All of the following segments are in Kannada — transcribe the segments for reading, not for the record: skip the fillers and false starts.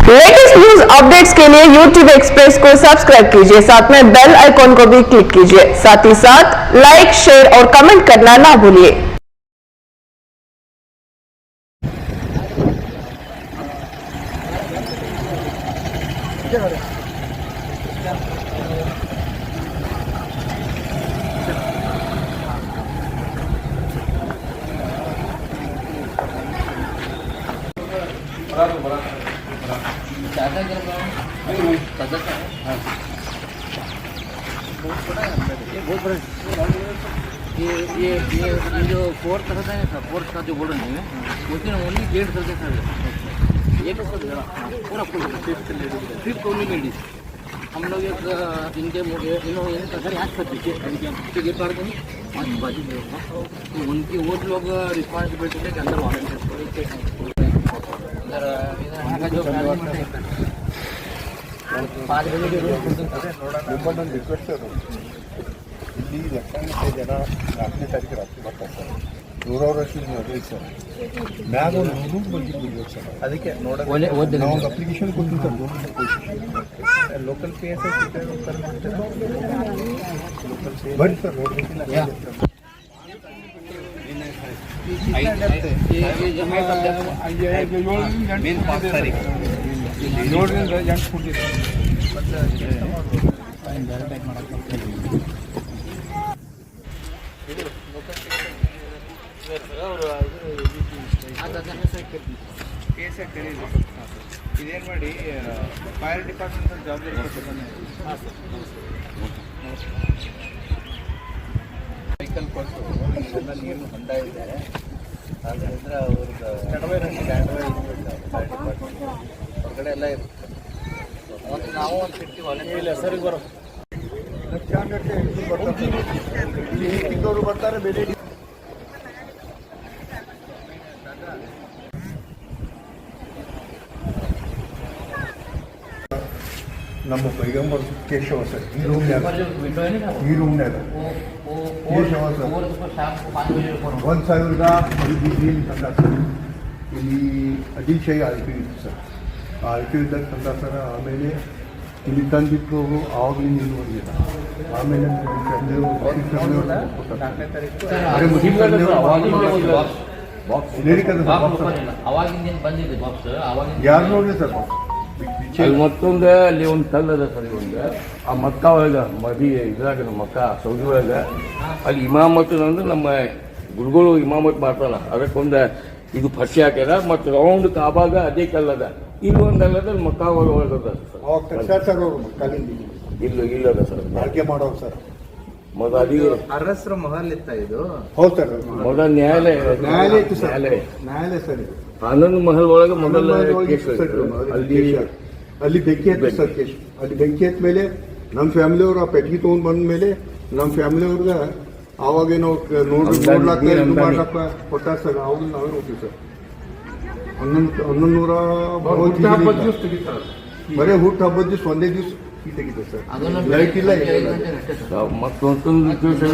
लेटेस्ट न्यूज अपडेट्स के लिए YouTube एक्सप्रेस को सब्सक्राइब कीजिए, साथ में बेल आइकॉन को भी क्लिक कीजिए। साथ ही साथ लाइक, शेयर और कमेंट करना ना भूलिए। ये जो फोर्थ करता है ना, फोर्थ का जो बोल रहे हैं उसमें ओनली गेट करते हैं। ये तो पूरा फुल फिफ्थ ओनली लेडीज। हम लोग एक इनके घर यहाँ कर दीजिए गेट पार को बाजू में तो उनकी वो लोग रिस्पॉन्सिबिलिटी है कि अंदर यहाँ का जो 5 बजे के रोज ರಿಕ್ವೆಸ್ಟ್ ಇಲ್ಲಿ ಲಕ್ಷಾಂತರ ಜನ 4ನೇ ತಾರೀಕು ರಾತ್ರಿ ಬರ್ತಾರೆ ಸರ್. ನೂರಾರು ವರ್ಷದ ಮದುವೆ ಸರ್. ಮ್ಯಾಗ ಒಂದು 100 ಬಗ್ಗೆ ಬಿಡ್ಬೇಕು ಸರ್. ಅದಕ್ಕೆ ನೋಡೋದು ನಾವು ಒಂದು ಅಪ್ಲಿಕೇಶನ್ ಕೊಡ್ತೀವಿ ಸರ್. ಲೋಕಲ್ ಪಿ ಎಸ್ ಬನ್ನಿ ಸರ್ ನೋಡ್ಬೇಕಿಲ್ಲ. ಮೇನ್ 5 ತಾರೀಕು 7ರಿಂದ 8 ಕೊಟ್ಟಿದ್ದೀವಿ. ಇದೇನು ಮಾಡಿ ಫೈರ್ ಡಿಪಾರ್ಟ್ಮೆಂಟ್ ಜವಾಬ್ದಾರಿ ವೆಹಿಕಲ್ ಕೊಟ್ಟು ಎಲ್ಲ ನೀರು ಹೊಂಡ ಇದೆ. ಆದ್ದರಿಂದ ಅವ್ರದ್ದು ಫೈರ್ ಡಿಪಾರ್ಟ್ಮೆಂಟ್ ಹೊರಗಡೆ ಎಲ್ಲ ಇರುತ್ತೆ. ಒಂದು ನಾವು ಒಂದು ಸಿಗ್ತೀವಿ ವಾಲಂಟಿಯರ್ ಹೆಸರಿಗೆ ಬರೋ ಲಕ್ಷಾಂಗಟ್ಟೆ ಇದ್ದವರು ಬರ್ತಾರೆ. ಬೇರೆ ನಮ್ಮ ಪೈಗಂಬರ್ ಕೇಶವ ಸರ್ ಈ ರೂಮ್ನಾಗ ಕೇಶವ ಸರ್ 1000 ತಂದ ಸರ್. ಇಲ್ಲಿ ಅಡಿಶಾಹಿ ಆಳ್ಕೆ ಇತ್ತು ಸರ್. ಆ ಆಳ್ಕೆ ಇದ್ದಾಗ ತಂದ ಸರ್. ಆಮೇಲೆ ಇಲ್ಲಿ ತಂದಿಟ್ಟು ಆವಾಗಲೂ ನಿಲ್ಲುವಂಗಿಲ್ಲ. ಆಮೇಲೆ ಯಾರು ನೋಡ್ರಿ ಸರ್. ಅಲ್ಲಿ ಮತ್ತೊಂದು ಅಲ್ಲಿ ಒಂದು ಕಲ್ಲದ ಸರ್. ಒಂದು ಆ ಮಕ್ಕ ಒಳಗೆ ಇದ್ರಾಗ ನಮ್ಮ ಮಕ್ಕ ಸೌದಿ ಒಳಗೆ ಅಲ್ಲಿ ಇಮಾಮತ್ ಅಂದ್ರೆ ನಮ್ಮ ಗುರುಗಳು ಇಮಾಮತ್ ಮಾಡ್ತಾರಲ್ಲ ಅದಕ್ಕೊಂದು ಇದು ಫರ್ಸಿ ಹಾಕ್ಯಾರ. ಮತ್ತು ರೌಂಡ್ ಕಾಬಾಗ ಅದೇ ಕಲ್ಲದ. ಇಲ್ಲಿ ಒಂದು ಅಲ್ಲದ ಮಕ್ಕ ಒಳಗದ ಸರ್. ಇಲ್ಲದ ಸರ್ ಆಳ್ಕೆ ಮಾಡೋರು ಸರ್. ಮೊದಲು ಅರಸರ ಮಹಲ್ ಇತ್ತ ಇದು. ಹೌದು ಸರ್. ಮೊದಲ ನ್ಯಾಯಾಲಯ ಇತ್ತು ಸರ್. ನ್ಯಾಯಾಲಯ ಸರ್. ಇದು ಆನಂದ್ ಮಹಲ್ ಒಳಗೆ ಮೊದಲ ಅಲ್ಲಿ ಬೆಂಕಿ ಹತ್ತ ಸರ್. ಕೇಶ್ ಅಲ್ಲಿ ಬೆಂಕಿ ಹತ್ತ ಮೇಲೆ ನಮ್ಮ ಫ್ಯಾಮಿಲಿಯವರು ಆ ಪೆಟ್ಗಿ ತೊಗೊಂಡು ಬಂದ ಮೇಲೆ ನಮ್ಮ ಫ್ಯಾಮಿಲಿಯವ್ರಿಗೆ ಆವಾಗ ನಾವು ನೋಡ್ಲಾಕ ಕೊಟ್ಟಾರ ಸರ್. ಅವಾಗ ನಾವೇ ನೋಡ್ತೀವಿ ಸರ್. 1100 ಬರೀ ಹುಟ್ಟು ಹಬ್ಬದ ದಿವಸ ಒಂದೇ ದಿವಸ ತೆಗಿತಾರೆ ಸರ್. ಲೈಟ್ ಇಲ್ಲ. ಮತ್ತೊಂದು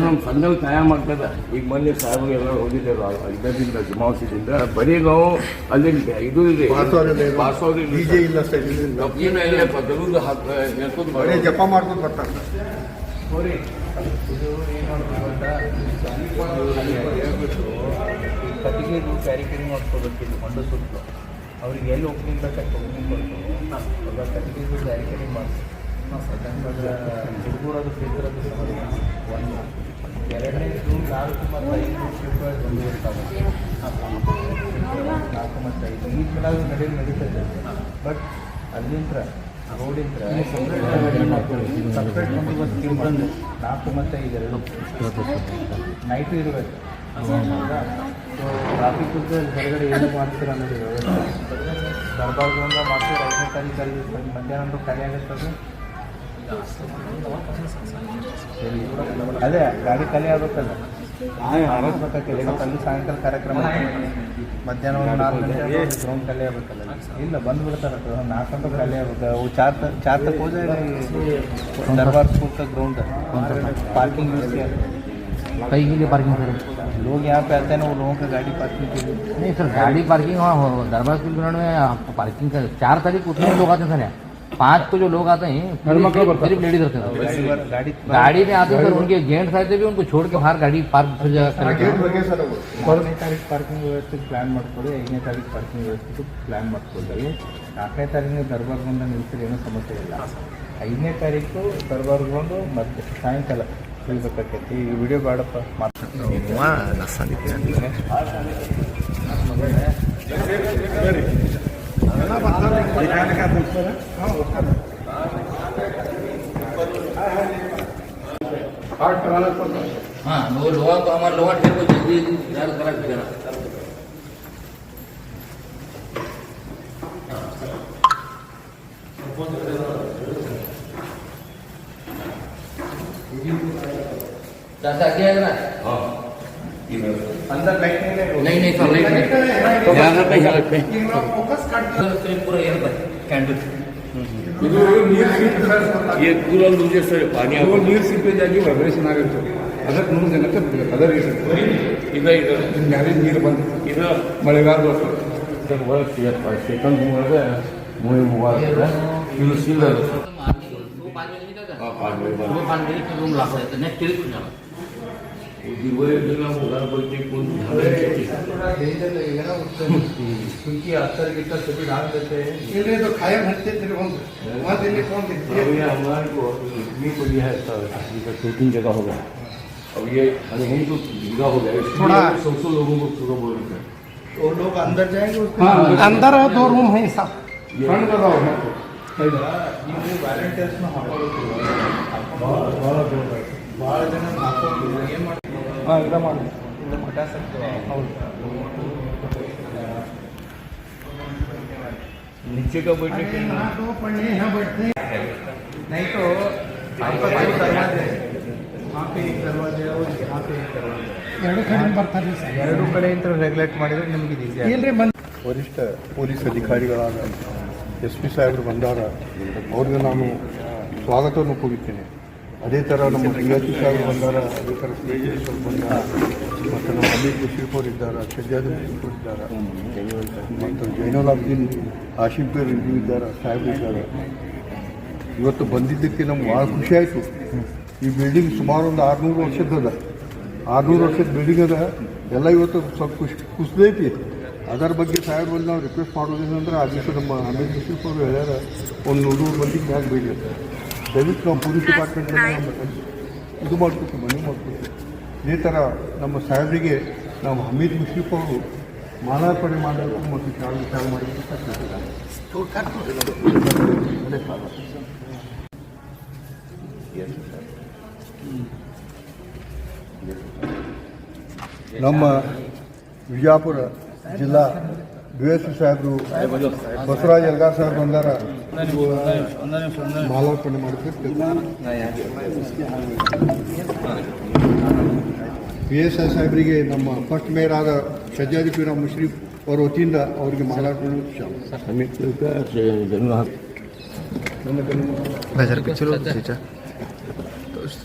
ನಮ್ಮ ಸಂಘದಲ್ಲಿ ಕಾಯಂ ಆಗ್ತದ. ಈಗ ಮೊನ್ನೆ ಸಾಹೇಬರು ಎಲ್ಲ ಹೋಗಿದ್ದೇವೆ ಇದರಿಂದ ಜಮಾವಸಿದಿಂದ. ಬರೀ ನಾವು ಅಲ್ಲಿ ಇದು ಇದೆ ಡಿಜೆ ಇಲ್ಲ ಸರ್. ಬರೀ ಜಪ ಮಾಡ್ಕೊಂಡು ಬರ್ತಾರೆ ಸರ್. ಇದು ಏನು ಕಟ್ಟಿಗೆ ಕ್ಯಾರಿ ಮಾಡ್ಕೋಬೇಕಿಲ್ಲ ಹೊಂಡ ಸುತ್ತು. ಅವ್ರಿಗೆ ಎಲ್ಲಿ ಓಪನಿಂಗ್ ಬೇಕಾಗಿ ಓಪನಿಂಗ್ ಕೊಟ್ಟು ಕಟ್ಟಿಗೆ ಕ್ಯಾರಿ ಮಾಡಿಸಿ ಹುಡುಗರದು ಫ್ರೀಜರದು ಒಂದು 2ನೇ ಜೂನ್ 4 ಮತ್ತು 5 ಶಿಫ್ಟ್ ಬಂದಿರ್ತಾವೆ. 4 ಮತ್ತು 5 ಈ ಮೇಲಾಗ ನಡೀತದೆ. ಬಟ್ ಅಲ್ಲಿಂದ ರೋಡಿಂದ ಸಪ್ರೇಟ್ ಒಂದು ಬಸ್ ಬಂದು 4 ಮತ್ತು 5 2 ನೈಟು ಇರಬೇಕು. ಸೊ ಟ್ರಾಫಿಕ್ ಹೊರಗಡೆ ಏನು ಮಾಡ್ತೀರ ಅನ್ನೋದು ದರ್ಬಾರ್ದಿಂದ ಮಾಡ್ತೀವಿ. 5ನೇ ತಾರೀಕು ಮಧ್ಯಾಹ್ನ ಖಾಲಿ ಆಗುತ್ತದೆ. ಅದೇ ಗಾಡಿ ಖಾಲಿ ಆಗ್ಬೇಕಲ್ಲ. ಅಲ್ಲಿ ಸಾಯಂಕಾಲ ಕಾರ್ಯಕ್ರಮ ಮಧ್ಯಾಹ್ನ 4 ಗಂಟೆ ಗ್ರೌಂಡ್ ಖಾಲಿ ಆಗ್ಬೇಕಲ್ಲ. ಇಲ್ಲ ಬಂದ್ಬಿಡ್ತಾರೆ 4 ಗಂಟೆ ಖಾಲಿ ಆಗ್ಬೇಕು. वो 4 तक हो जाएगा दरबार स्कूल का ग्राउंड पार्किंग यूज किया कहीं के लिए पार्किंग करें लोग यहाँ पे आते हैं ना, वो लोगों का गाड़ी पार्किंग के लिए। नहीं सर, गाड़ी पार्किंग वहाँ दरबार स्कूल ग्राउंड में पार्किंग का 4 तारीख उतने लोग आते हैं सर। यहाँ 5 को जो लोग आते हैं सिर्फ लेडीज रहते हैं। गाड़ी में आते हैं सर, उनके जेंट्स आते भी उनको छोड़ के बाहर गाड़ी पार्क दूसरी जगह करके 4ನೇ ತಾರೀಕು ಪಾರ್ಕಿಂಗ್ ವ್ಯವಸ್ಥೆ ಪ್ಲಾನ್ ಮಾಡ್ಕೊಳ್ಳಿ, 5ನೇ ತಾರೀಕು ಪಾರ್ಕಿಂಗ್ ವ್ಯವಸ್ಥೆ ಪ್ಲಾನ್ ಮಾಡ್ಕೊಳ್ಳಿ. 4ನೇ ತಾರೀಕು ದರ್ಬಾರ್ಗೊಂಡ ನಿಲ್ಸಿದ್ರೆ ಏನೂ ಸಮಸ್ಯೆ ಇಲ್ಲ. 5ನೇ ತಾರೀಕು ದರ್ಬಾರ್ಗೊಂಡು ಮತ್ತೆ ಸಾಯಂಕಾಲ ಇಳ್ಬೇಕಾಕೈತಿ. ಈ ವಿಡಿಯೋ ಬೇಡಪ್ಪ हाँ, वो लोहा को हमारे लोहा ठेर को जल्दी याद करा देना। चाचा क्या है ना? अंदर लाइट नहीं नहीं सर, लाइट नहीं। यहाँ पर पैसा लगते हैं। पूरा यहाँ पर कैंडल। ये पूरा मुझे सर पानी ನೀರು ಸಿಪ್ಪೇಜ್ ಆಗಿ ವೈಬ್ರೇಷನ್ ಆಗುತ್ತೆ. ಅದಕ್ಕೆ ನೂರು ಜನಕ್ಕೆ ಅದರ ಈಗ ಮ್ಯಾರೇಜ್ ನೀರು ಬಂದು ಇದು ಮಳೆಗಾಲ ಸೆಕೆಂಡ್ ಮೂವರೆ ಮೂವರೆ ಇದು ಸಿಲ್ಲರ್ वो 5 बजे निकल गया। वो 5 बजे के रूम लॉक रहता है, नेक्स्ट ट्रिप में जाना। क्योंकि अत्तर गिट्टर सभी डाल देते हैं. तो खाया भरते थे वहाँ दिल्ली कौन हमारे को इतनी बड़ी है शूटिंग जगह होगा. अब ये हम तो जगह हो गया थोड़ा 100 लोगों को पूरा बोल रहे हैं. वो लोग अंदर जाएंगे. अंदर 2 रूम है सब फ्रंट का ನೀವು ವ್ಯಾಲೆಂಟೈನ್ಸ್ನ ಹಾಕೋದು ಭಾಳ ಜನ ಹಾಕೊಂಡು ಏನು ಮಾಡಿ ಇದು ಮಾಡಿ ಇದು ಪಟಾಸಕ್ಕೆ ಹೌದು नीचे का बैठने के लिए नहीं तो आपका 2 दरवाजे हैं. वहाँ पे एक दरवाजे है और यहाँ पे एक दरवाजे है. ಎರಡು ಕಡೆಯಿಂದ ರೆಗ್ಯುಲೇಟ್ ಮಾಡಿದರೆ ನಿಮಗೆ ಈಸಿ ಆಗುತ್ತೆ. ವರಿಷ್ಠ ಪೊಲೀಸ್ ಅಧಿಕಾರಿಗಳಾದ SP ಸಾಹೇಬರು ಬಂದಾರ, ಅವ್ರಿಗೆ ನಾನು ಸ್ವಾಗತವನ್ನು ಕೋರುತ್ತೇನೆ. ಅದೇ ಥರ ನಮ್ಮ DSP ಸಾಹೇಬರು ಬಂದಾರ, ಅದೇ ಥರ CID ಬಂದಾರ, ಮತ್ತು ನಮ್ಮ ಅಮೀರ್ ಮುಷೀಫ್ ಇದ್ದಾರೆ, ಶಜ್ಜಾದ್ ಮುಷೀಫ್ ಇದ್ದಾರೆ, ಮತ್ತು ಜೈನುಲ್ ಅಬ್ದೀನ್ ಆಶಿಫ್ ಇದ್ದಾರೆ, ಸಾಹೇಬರು ಇದ್ದಾರೆ. ಇವತ್ತು ಬಂದಿದ್ದಕ್ಕೆ ನಮ್ಗೆ ಭಾಳ ಖುಷಿ ಆಯಿತು. ಈ ಬಿಲ್ಡಿಂಗ್ ಸುಮಾರು ಒಂದು 600 ವರ್ಷದ್ದದ, 600 ವರ್ಷದ ಬಿಲ್ಡಿಂಗ್ ಅದ. ಎಲ್ಲ ಇವತ್ತು ಸ್ವಲ್ಪ ಕುಸಿದೈತಿ. ಅದರ ಬಗ್ಗೆ ಸಾಹೇಬ್ರಲ್ಲಿ ನಾವು ರಿಕ್ವೆಸ್ಟ್ ಮಾಡೋದೇನಂದ್ರೆ, ಆ ದಿವಸ ನಮ್ಮ ಅಮೀರ್ ಮುಷೀಫ್ ಅವರು ಹೇಳ್ಯಾರ ಒಂದು 100 ಮಂದಿಗೆ ಮ್ಯಾಗ ಬೀಳಿ. ದಯವಿಟ್ಟು ನಾವು ಪೊಲೀಸ್ ಡಿಪಾರ್ಟ್ಮೆಂಟಲ್ಲಿ ಇದು ಮಾಡ್ಕೊತೀವಿ, ಮನೆ ಮಾಡ್ಕೊತೀವಿ. ಇದೇ ಥರ ನಮ್ಮ ಸಾಹೇಬರಿಗೆ ನಾವು ಹಮೀದ್ ಮುಷೀಫ್ ಅವರು ಮಾಲಾರ್ಪಣೆ ಮಾಡಬೇಕು ಮತ್ತು ಶಾಲೆ ವಿಚಾರ ಮಾಡಬೇಕು ಅಂತ ಕೇಳಿದ್ದಾರೆ. ನಮ್ಮ ವಿಜಯಪುರ ಜಿಲ್ಲಾ DSP ಸಾಹೇಬರು ಬಸವರಾಜ್ ಯಲ್ಗಾರ್ ಸಾಹೇಬ್ ಬಂದಾರ, ಮಾಲಾರ್ಪಣೆ ಮಾಡಬೇಕು. PSI ಸಾಹೇಬರಿಗೆ ನಮ್ಮ ಫಸ್ಟ್ ಮೇಯರ್ ಆದ ಶಜ್ಜಾದ್ ಪೀರ ಮುಷ್ರೀಫ್ ಅವರ ವತಿಯಿಂದ ಅವರಿಗೆ ಮಾಲಾರ್ಪಣೆ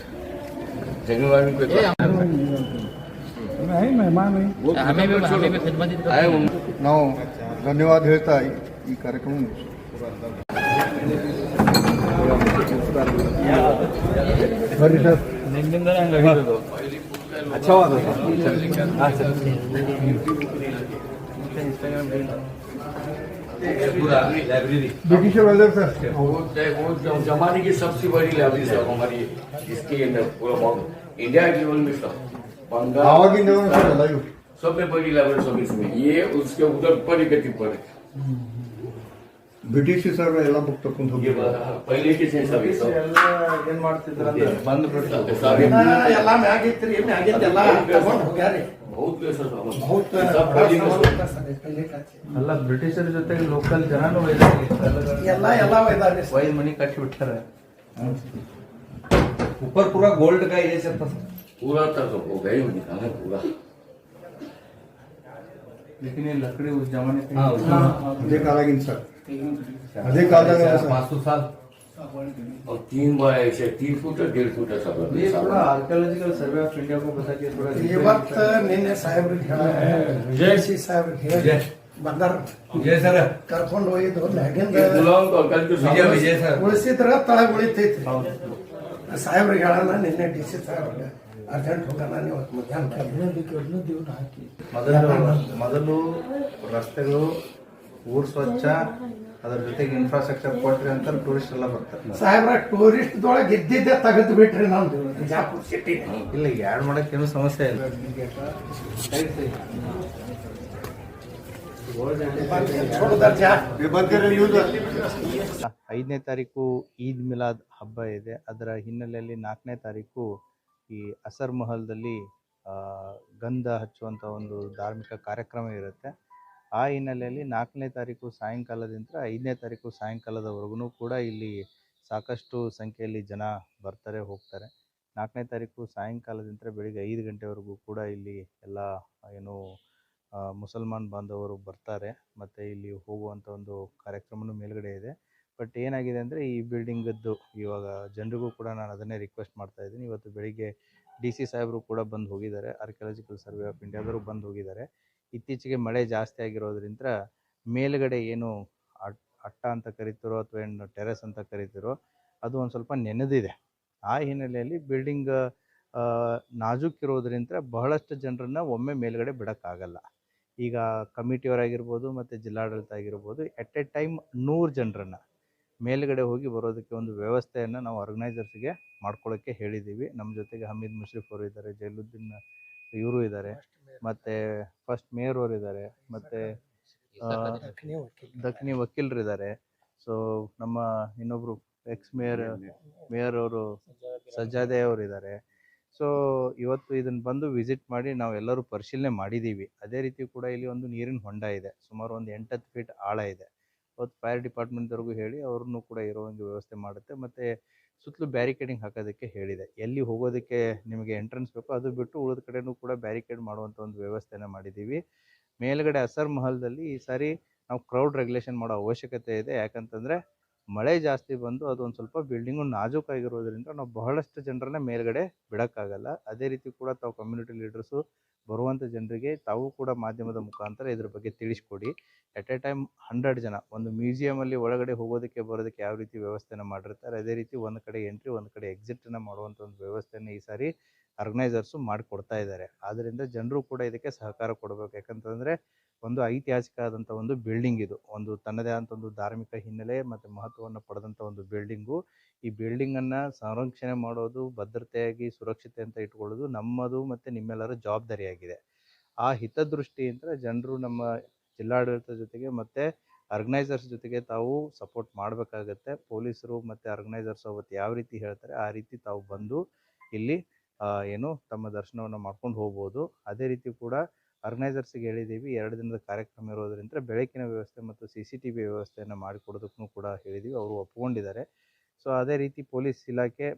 ನಾವು ಧನ್ಯವಾದ ಹೇಳ್ತಾ ಈ ಕಾರ್ಯಕ್ರಮ ಬರ್ರಿ ಸರ್. ब्रिटिशर वाले सर वो जमाने की सबसे बड़ी लाइब्रेरी साहब हमारी इसके अंदर पूरा इंडिया लेवल में सब बंगाल आवागिन सब में बड़ी लाइब्रेरी सब इसमें. ये उसके उधर पर पर ಬ್ರಿಟಿಷ್ ಸರ್ ಎಲ್ಲ ಬುಕ್ ತಗೊಂಡು ಹೋಗಿ पहले के से सब ಎಲ್ಲ ಏನು ಮಾಡ್ತಿದ್ರು ಅಂದ್ರೆ ಬಂದು ಬಿಟ್ಟು ಎಲ್ಲ ಮ್ಯಾಗಿತ್ರಿ ಮ್ಯಾಗಿತ್ತು ಎಲ್ಲ ತಗೊಂಡು ಹೋಗ್ಯಾರಿ. ಅಲ್ಲ ಬ್ರಿಟಿಷರ ಜೊತೆಗೆ ಲೋಕಲ್ ಜನನೂ ಎಲ್ಲ ವೈದ್ ಮನಿ ಕಟ್ಟಿ ಬಿಟ್ಟಾರೆ. ऊपर पूरा गोल्ड का ये सब पूरा तक हो गई पूरा. लेकिन ये लकड़ी उस जमाने के ಅದೇ ಕಾಲಾಗಿನ ಸರ್, ಅದೇ ಕಾಲದಾಗ 500 साल और 3 बाय 3 फुट 1.5 फुट सब ये थोड़ा आर्कियोलॉजिकल सर्वे ऑफ इंडिया को बता के थोड़ा ಇವತ್ತು ನಿನ್ನೆ ಸಾಹೇಬ್ರಿಗೆ ಜಯಸಿ ಸಾಹೇಬ್ರಿಗೆ ಹೇಳಿ ಬಂದಾರ ಸರ್ ಕರ್ಕೊಂಡು ಹೋಗಿದ್ದು ಮ್ಯಾಗಿಂದ ವಿಜಯ್ ಸರ್ ಉಳಿಸಿದ್ರ ತಳಗ ಉಳಿತೈತ್ರಿ ಸಾಹೇಬ್ರಿಗೆ ಹೇಳೋಣ ನಿನ್ನೆ DC ಸಾಹೇಬ್ರಿಗೆ ಅರ್ಜೆಂಟ್ ಹೋಗೋಣ ನೀವು ಮಧ್ಯಾಹ್ನ ಹಾಕಿ ಮೊದಲು ರಸ್ತೆಗಳು ಊರು ಸ್ವಚ್ಛ ಅದ್ರ ಜೊತೆಗೆ ಇನ್ಫ್ರಾಸ್ಟ್ರಕ್ಚರ್ ಕೊಟ್ರಿ ಅಂತ ಟೂರಿಸ್ಟ್ ಎಲ್ಲ ಬರ್ತಾರೆ ಸಾಹೇಬ್ರ ಟೂರಿಸ್ಟ್ ದೊಳಗೆ ಇದ್ದಿದ್ದೆ ತೆಗೆದು ಬಿಟ್ರಿ ನಮ್ದು ಬಿಜಾಪುರ ಸಿಟಿ ಇಲ್ಲ ಈಗ ಆ್ಯಡ್ ಮಾಡಕ್ಕೆ ಏನು ಸಮಸ್ಯೆ ಇಲ್ಲ 5ನೇ ತಾರೀಕು ಈದ್ ಮಿಲಾದ್ ಹಬ್ಬ ಇದೆ. ಅದರ ಹಿನ್ನೆಲೆಯಲ್ಲಿ 4ನೇ ತಾರೀಕು ಈ ಅಸರ್ ಮಹಲ್ದಲ್ಲಿ ಗಂಧ ಹಚ್ಚುವಂಥ ಒಂದು ಧಾರ್ಮಿಕ ಕಾರ್ಯಕ್ರಮ ಇರುತ್ತೆ. ಆ ಹಿನ್ನೆಲೆಯಲ್ಲಿ 4ನೇ ತಾರೀಕು ಸಾಯಂಕಾಲದಿಂದ 5ನೇ ತಾರೀಕು ಸಾಯಂಕಾಲದವರೆಗೂ ಕೂಡ ಇಲ್ಲಿ ಸಾಕಷ್ಟು ಸಂಖ್ಯೆಯಲ್ಲಿ ಜನ ಬರ್ತಾರೆ ಹೋಗ್ತಾರೆ. 4ನೇ ತಾರೀಕು ಸಾಯಂಕಾಲದಿಂದ ಬೆಳಿಗ್ಗೆ 5 ಗಂಟೆವರೆಗೂ ಕೂಡ ಇಲ್ಲಿ ಎಲ್ಲ ಏನು ಮುಸಲ್ಮಾನ್ ಬಾಂಧವರು ಬರ್ತಾರೆ ಮತ್ತು ಇಲ್ಲಿ ಹೋಗುವಂಥ ಒಂದು ಕಾರ್ಯಕ್ರಮನೂ ಮೇಲ್ಗಡೆ ಇದೆ. ಬಟ್ ಏನಾಗಿದೆ ಅಂದರೆ ಈ ಬಿಲ್ಡಿಂಗದ್ದು ಇವಾಗ ಜನರಿಗೂ ಕೂಡ ನಾನು ಅದನ್ನೇ ರಿಕ್ವೆಸ್ಟ್ ಮಾಡ್ತಾ ಇದ್ದೀನಿ. ಇವತ್ತು ಬೆಳಿಗ್ಗೆ DC ಸಾಹೇಬರು ಕೂಡ ಬಂದು ಹೋಗಿದ್ದಾರೆ, ಆರ್ಕಿಯಾಲಜಿಕಲ್ ಸರ್ವೆ ಆಫ್ ಇಂಡಿಯಾದವರು ಬಂದು ಹೋಗಿದ್ದಾರೆ. ಇತ್ತೀಚೆಗೆ ಮಳೆ ಜಾಸ್ತಿ ಆಗಿರೋದ್ರಿಂದ ಮೇಲ್ಗಡೆ ಏನು ಅಟ್ಟ ಅಂತ ಕರಿತಿರೋ ಅಥವಾ ಏನು ಟೆರೆಸ್ ಅಂತ ಕರಿತಿರೋ ಅದು ಒಂದು ಸ್ವಲ್ಪ ನೆನೆದಿದೆ. ಆ ಹಿನ್ನೆಲೆಯಲ್ಲಿ ಬಿಲ್ಡಿಂಗ್ ನಾಜೂಕಿರೋದ್ರಿಂದ ಬಹಳಷ್ಟು ಜನರನ್ನ ಒಮ್ಮೆ ಮೇಲ್ಗಡೆ ಬಿಡೋಕ್ಕಾಗಲ್ಲ. ಈಗ ಕಮಿಟಿಯವರಾಗಿರ್ಬೋದು ಮತ್ತು ಜಿಲ್ಲಾಡಳಿತ ಆಗಿರ್ಬೋದು ಎಟ್ ಎ ಟೈಮ್ 100 ಜನರನ್ನು ಮೇಲ್ಗಡೆ ಹೋಗಿ ಬರೋದಕ್ಕೆ ಒಂದು ವ್ಯವಸ್ಥೆಯನ್ನು ನಾವು ಆರ್ಗನೈಸರ್ಸ್ಗೆ ಮಾಡ್ಕೊಳ್ಳೋಕ್ಕೆ ಹೇಳಿದ್ದೀವಿ. ನಮ್ಮ ಜೊತೆಗೆ ಹಮೀದ್ ಮುಷ್ರಿಫ್ ಅವರು ಇದ್ದಾರೆ, ಜೈಲುದ್ದೀನ್ ಇವರು ಇದ್ದಾರೆ, ಮತ್ತು ಫಸ್ಟ್ ಮೇಯರ್ ಅವರು ಇದ್ದಾರೆ, ಮತ್ತು ದಖನಿ ವಕೀಲರಿದ್ದಾರೆ. ಸೊ ನಮ್ಮ ಇನ್ನೊಬ್ಬರು ಎಕ್ಸ್ ಮೇಯರ್ ಅವರು ಸಜ್ಜಾದೆ ಅವರು ಇದ್ದಾರೆ. ಸೊ ಇವತ್ತು ಇದನ್ನು ಬಂದು ವಿಸಿಟ್ ಮಾಡಿ ನಾವು ಎಲ್ಲರೂ ಪರಿಶೀಲನೆ ಮಾಡಿದ್ದೀವಿ. ಅದೇ ರೀತಿ ಕೂಡ ಇಲ್ಲಿ ಒಂದು ನೀರಿನ ಹೊಂಡ ಇದೆ, ಸುಮಾರು ಒಂದು 8-10 ಫೀಟ್ ಆಳ ಇದೆ. ಅವತ್ತು ಫೈರ್ ಡಿಪಾರ್ಟ್ಮೆಂಟ್ದವ್ರಿಗೂ ಹೇಳಿ ಅವ್ರನ್ನೂ ಕೂಡ ಇರೋವಂಗೆ ವ್ಯವಸ್ಥೆ ಮಾಡುತ್ತೆ. ಮತ್ತು ಸುತ್ತಲೂ ಬ್ಯಾರಿಕೇಡಿಂಗ್ ಹಾಕೋದಕ್ಕೆ ಹೇಳಿದೆ. ಎಲ್ಲಿ ಹೋಗೋದಕ್ಕೆ ನಿಮಗೆ ಎಂಟ್ರೆನ್ಸ್ ಬೇಕೋ ಅದು ಬಿಟ್ಟು ಉಳಿದ ಕಡೆನೂ ಕೂಡ ಬ್ಯಾರಿಕೇಡ್ ಮಾಡುವಂಥ ಒಂದು ವ್ಯವಸ್ಥೆನ ಮಾಡಿದ್ದೀವಿ. ಮೇಲ್ಗಡೆ ಅಸರ್ ಮಹಲ್ದಲ್ಲಿ ಈ ಸಾರಿ ನಾವು ಕ್ರೌಡ್ ರೆಗ್ಯುಲೇಷನ್ ಮಾಡೋ ಅವಶ್ಯಕತೆ ಇದೆ. ಯಾಕಂತಂದರೆ ಮಳೆ ಜಾಸ್ತಿ ಬಂದು ಅದೊಂದು ಸ್ವಲ್ಪ ಬಿಲ್ಡಿಂಗು ನಾಜೂಕಾಗಿರೋದ್ರಿಂದ ನಾವು ಬಹಳಷ್ಟು ಜನರನ್ನ ಮೇಲ್ಗಡೆ ಬಿಡೋಕ್ಕಾಗಲ್ಲ. ಅದೇ ರೀತಿ ಕೂಡ ತಾವು ಕಮ್ಯುನಿಟಿ ಲೀಡರ್ಸು ಬರುವಂಥ ಜನರಿಗೆ ತಾವು ಕೂಡ ಮಾಧ್ಯಮದ ಮುಖಾಂತರ ಇದ್ರ ಬಗ್ಗೆ ತಿಳಿಸ್ಕೊಡಿ. ಎಟ್ ಎ ಟೈಮ್ 100 ಜನ ಒಂದು ಮ್ಯೂಸಿಯಮಲ್ಲಿ ಒಳಗಡೆ ಹೋಗೋದಕ್ಕೆ ಬರೋದಕ್ಕೆ ಯಾವ ರೀತಿ ವ್ಯವಸ್ಥೆನ ಮಾಡಿರ್ತಾರೆ ಅದೇ ರೀತಿ ಒಂದು ಕಡೆ ಎಂಟ್ರಿ ಒಂದು ಕಡೆ ಎಕ್ಸಿಟನ್ನು ಮಾಡುವಂಥ ಒಂದು ವ್ಯವಸ್ಥೆನ ಈ ಸಾರಿ ಆರ್ಗನೈಸರ್ಸು ಮಾಡಿಕೊಡ್ತಾ ಇದ್ದಾರೆ. ಆದ್ದರಿಂದ ಜನರು ಕೂಡ ಇದಕ್ಕೆ ಸಹಕಾರ ಕೊಡಬೇಕು. ಯಾಕಂತಂದರೆ ಒಂದು ಐತಿಹಾಸಿಕ ಆದಂಥ ಒಂದು ಬಿಲ್ಡಿಂಗ್ ಇದು, ಒಂದು ತನ್ನದೇ ಆದಂಥ ಒಂದು ಧಾರ್ಮಿಕ ಹಿನ್ನೆಲೆ ಮತ್ತು ಮಹತ್ವವನ್ನು ಪಡೆದಂಥ ಒಂದು ಬಿಲ್ಡಿಂಗು. ಈ ಬಿಲ್ಡಿಂಗನ್ನು ಸಂರಕ್ಷಣೆ ಮಾಡೋದು, ಭದ್ರತೆಯಾಗಿ ಸುರಕ್ಷತೆ ಅಂತ ಇಟ್ಕೊಳ್ಳೋದು ನಮ್ಮದು ಮತ್ತು ನಿಮ್ಮೆಲ್ಲರ ಜವಾಬ್ದಾರಿಯಾಗಿದೆ. ಆ ಹಿತದೃಷ್ಟಿಯಿಂದ ಜನರು ನಮ್ಮ ಜಿಲ್ಲಾಡಳಿತದ ಜೊತೆಗೆ ಮತ್ತು ಆರ್ಗನೈಸರ್ಸ್ ಜೊತೆಗೆ ತಾವು ಸಪೋರ್ಟ್ ಮಾಡಬೇಕಾಗತ್ತೆ. ಪೊಲೀಸರು ಮತ್ತು ಆರ್ಗನೈಸರ್ಸ್ ಅವತ್ತು ಯಾವ ರೀತಿ ಹೇಳ್ತಾರೆ ಆ ರೀತಿ ತಾವು ಬಂದು ಇಲ್ಲಿ ಏನು ತಮ್ಮ ದರ್ಶನವನ್ನು ಮಾಡ್ಕೊಂಡು ಹೋಗ್ಬೋದು. ಅದೇ ರೀತಿ ಕೂಡ ಆರ್ಗನೈಸರ್ಸ್ಗೆ ಹೇಳಿದ್ದೀವಿ, 2 ದಿನದ ಕಾರ್ಯಕ್ರಮ ಇರೋದ್ರಿಂದ ಬೆಳಕಿನ ವ್ಯವಸ್ಥೆ ಮತ್ತು CCTV ವ್ಯವಸ್ಥೆಯನ್ನು ಮಾಡಿಕೊಡೋದಕ್ಕೂ ಕೂಡ ಹೇಳಿದ್ದೀವಿ. ಅವರು ಒಪ್ಕೊಂಡಿದ್ದಾರೆ. ಸೊ ಅದೇ ರೀತಿ ಪೊಲೀಸ್ ಇಲಾಖೆ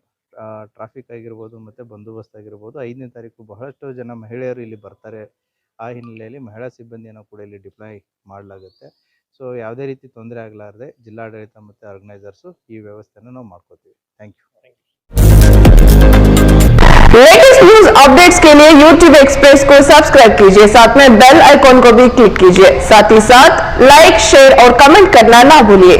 ಟ್ರಾಫಿಕ್ ಆಗಿರ್ಬೋದು ಮತ್ತು ಬಂದೋಬಸ್ತ್ ಆಗಿರ್ಬೋದು 5ನೇ ತಾರೀಕು ಬಹಳಷ್ಟು ಜನ ಮಹಿಳೆಯರು ಇಲ್ಲಿ ಬರ್ತಾರೆ. ಆ ಹಿನ್ನೆಲೆಯಲ್ಲಿ ಮಹಿಳಾ ಸಿಬ್ಬಂದಿಯನ್ನು ಕೂಡ ಇಲ್ಲಿ ಡಿಪ್ಲಾಯ್ ಮಾಡಲಾಗುತ್ತೆ. ಸೊ ಯಾವುದೇ ರೀತಿ ತೊಂದರೆ ಆಗಲಾರದೆ ಜಿಲ್ಲಾಡಳಿತ ಮತ್ತು ಆರ್ಗನೈಸರ್ಸು ಈ ವ್ಯವಸ್ಥೆಯನ್ನು ನಾವು ಮಾಡ್ಕೋತೀವಿ. Thank you. Latest news updates के लिए YouTube एक्सप्रेस को सब्सक्राइब कीजिए, साथ में बेल आइकॉन को भी क्लिक कीजिए। साथ ही साथ लाइक, शेयर और कमेंट करना ना भूलिए।